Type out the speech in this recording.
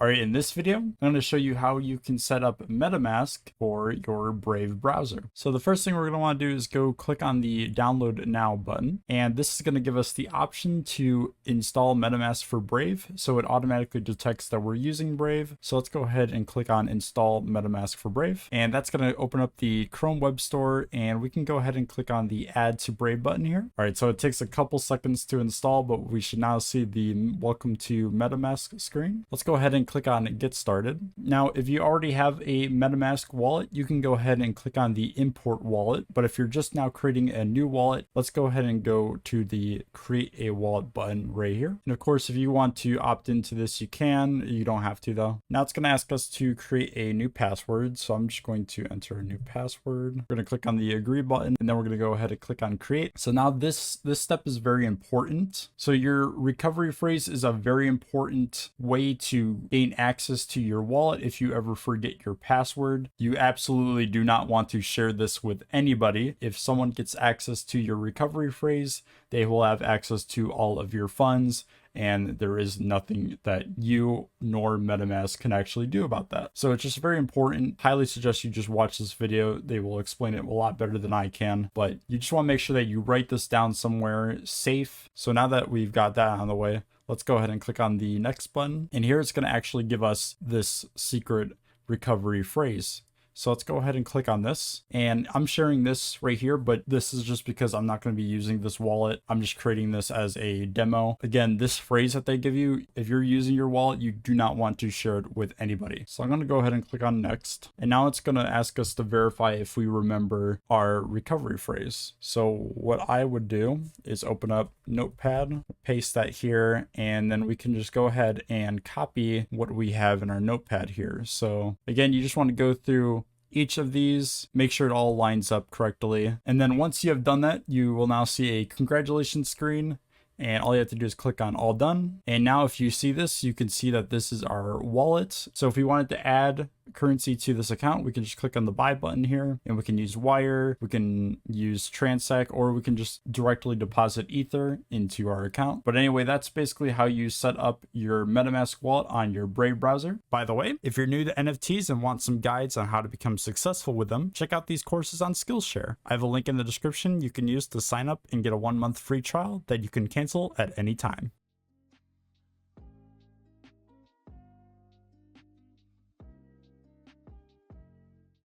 All right, in this video, I'm going to show you how you can set up Metamask for your Brave browser. So the first thing we're going to want to do is go click on the download now button. And this is going to give us the option to install Metamask for Brave. So it automatically detects that we're using Brave. So let's go ahead and click on install Metamask for Brave. And that's going to open up the Chrome Web Store, and we can go ahead and click on the add to Brave button here. All right, so it takes a couple seconds to install, but we should now see the welcome to Metamask screen. Let's go ahead and click on get started. Now, if you already have a Metamask wallet, you can go ahead and click on the import wallet. But if you're just now creating a new wallet, let's go ahead and go to the create a wallet button right here. And of course, if you want to opt into this, you can. You don't have to though. Now it's going to ask us to create a new password. So I'm just going to enter a new password. We're going to click on the agree button, and then we're going to go ahead and click on create. So now this step is very important. So your recovery phrase is a very important way to gain access to your wallet if you ever forget your password. You absolutely do not want to share this with anybody. If someone gets access to your recovery phrase, they will have access to all of your funds, and there is nothing that you nor MetaMask can actually do about that. So it's just very important. Highly suggest you just watch this video. They will explain it a lot better than I can, but you just want to make sure that you write this down somewhere safe. So now that we've got that out of the way, let's go ahead and click on the next button. And here it's going to actually give us this secret recovery phrase. So let's go ahead and click on this, and I'm sharing this right here, but this is just because I'm not going to be using this wallet. I'm just creating this as a demo. Again, this phrase that they give you, if you're using your wallet, you do not want to share it with anybody. So I'm going to go ahead and click on next. And now it's going to ask us to verify if we remember our recovery phrase. So what I would do is open up Notepad, paste that here, and then we can just go ahead and copy what we have in our Notepad here. So again, you just want to go through each of these, make sure it all lines up correctly. And then once you have done that, you will now see a congratulations screen. And all you have to do is click on all done. And now if you see this, you can see that this is our wallet. So if we wanted to add currency to this account, we can just click on the buy button here, and we can use wire, we can use Transact, or we can just directly deposit Ether into our account. But anyway, that's basically how you set up your MetaMask wallet on your Brave browser. By the way, if you're new to NFTs and want some guides on how to become successful with them, check out these courses on Skillshare. I have a link in the description you can use to sign up and get a 1-month free trial that you can cancel at any time.